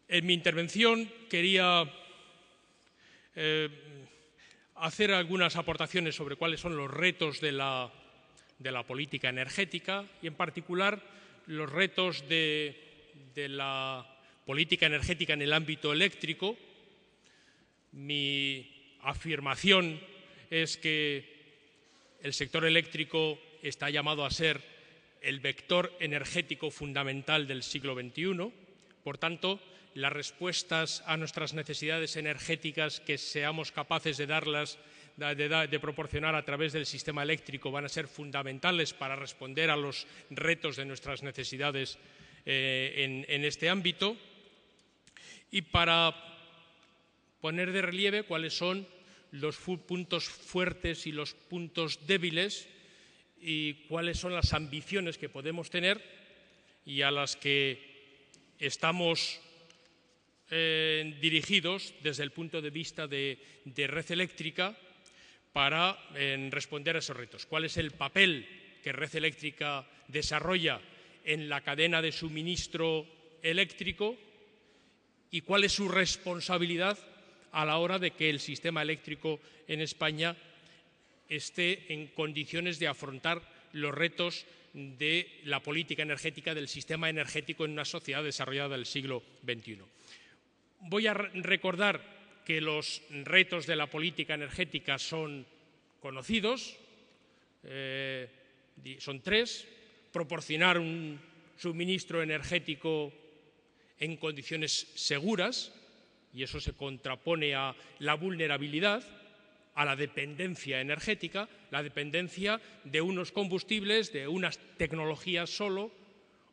En mi intervención quería hacer algunas aportaciones sobre cuáles son los retos de la política energética y, en particular, los retos de la política energética en el ámbito eléctrico. Mi afirmación es que el sector eléctrico está llamado a ser el vector energético fundamental del siglo XXI. Por tanto, las respuestas a nuestras necesidades energéticas que seamos capaces de darlas, de proporcionar a través del sistema eléctrico, van a ser fundamentales para responder a los retos de nuestras necesidades en este ámbito, y para poner de relieve cuáles son los puntos fuertes y los puntos débiles y cuáles son las ambiciones que podemos tener y a las que estamos dirigidos desde el punto de vista de Red Eléctrica para responder a esos retos. ¿Cuál es el papel que Red Eléctrica desarrolla en la cadena de suministro eléctrico y cuál es su responsabilidad a la hora de que el sistema eléctrico en España esté en condiciones de afrontar los retos de la política energética, del sistema energético en una sociedad desarrollada del siglo XXI? Voy a recordar que los retos de la política energética son conocidos, son tres: proporcionar un suministro energético en condiciones seguras, y eso se contrapone a la vulnerabilidad, a la dependencia energética, la dependencia de unos combustibles, de unas tecnologías solo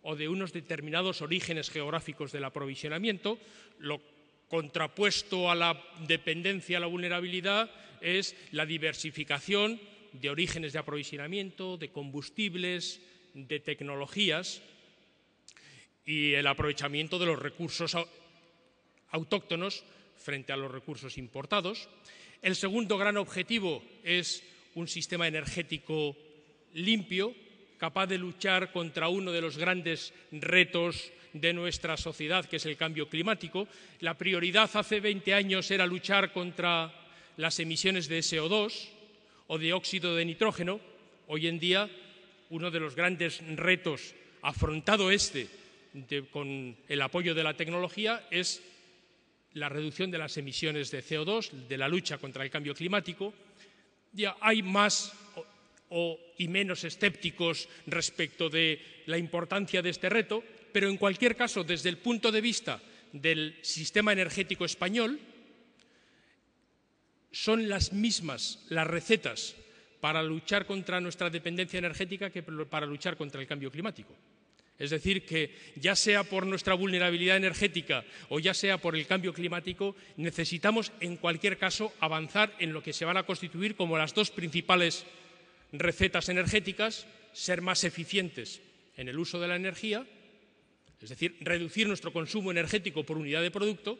o de unos determinados orígenes geográficos del aprovisionamiento. Lo contrapuesto a la dependencia, a la vulnerabilidad, es la diversificación de orígenes de aprovisionamiento, de combustibles, de tecnologías y el aprovechamiento de los recursos autóctonos frente a los recursos importados. El segundo gran objetivo es un sistema energético limpio, capaz de luchar contra uno de los grandes retos de nuestra sociedad, que es el cambio climático. La prioridad hace 20 años era luchar contra las emisiones de CO2 o de óxido de nitrógeno. Hoy en día, uno de los grandes retos, afrontado con el apoyo de la tecnología, es la reducción de las emisiones de CO2, de la lucha contra el cambio climático. Ya hay más y menos escépticos respecto de la importancia de este reto, pero en cualquier caso, desde el punto de vista del sistema energético español, son las mismas las recetas para luchar contra nuestra dependencia energética que para luchar contra el cambio climático. Es decir, que ya sea por nuestra vulnerabilidad energética o ya sea por el cambio climático, necesitamos en cualquier caso avanzar en lo que se van a constituir como las dos principales recetas energéticas: ser más eficientes en el uso de la energía, es decir, reducir nuestro consumo energético por unidad de producto,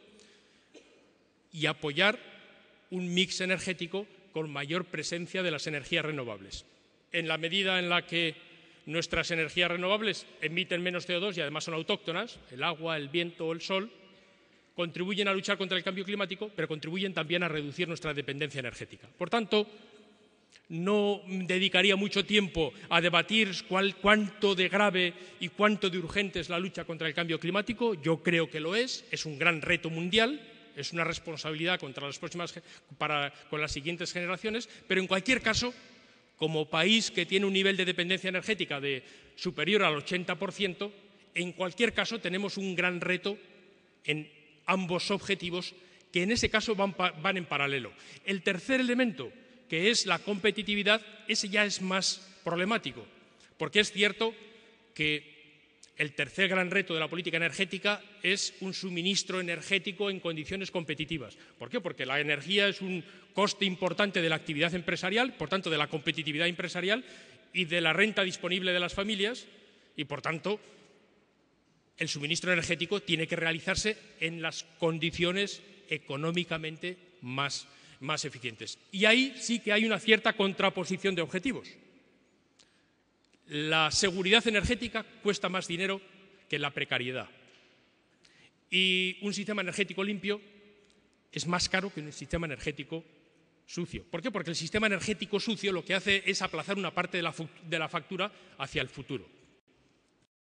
y apoyar un mix energético con mayor presencia de las energías renovables. En la medida en la que nuestras energías renovables emiten menos CO2 y además son autóctonas, el agua, el viento o el sol, contribuyen a luchar contra el cambio climático, pero contribuyen también a reducir nuestra dependencia energética. Por tanto, no dedicaría mucho tiempo a debatir cuánto de grave y cuánto de urgente es la lucha contra el cambio climático. Yo creo que lo es un gran reto mundial, es una responsabilidad con las siguientes generaciones, pero en cualquier caso, como país que tiene un nivel de dependencia energética superior al 80%, en cualquier caso tenemos un gran reto en ambos objetivos, que en ese caso van en paralelo. El tercer elemento, que es la competitividad, ese ya es más problemático, porque es cierto que el tercer gran reto de la política energética es un suministro energético en condiciones competitivas. ¿Por qué? Porque la energía es un coste importante de la actividad empresarial, por tanto de la competitividad empresarial y de la renta disponible de las familias, y por tanto el suministro energético tiene que realizarse en las condiciones económicamente más eficientes. Y ahí sí que hay una cierta contraposición de objetivos. La seguridad energética cuesta más dinero que la precariedad. Y un sistema energético limpio es más caro que un sistema energético sucio. ¿Por qué? Porque el sistema energético sucio lo que hace es aplazar una parte de la factura hacia el futuro.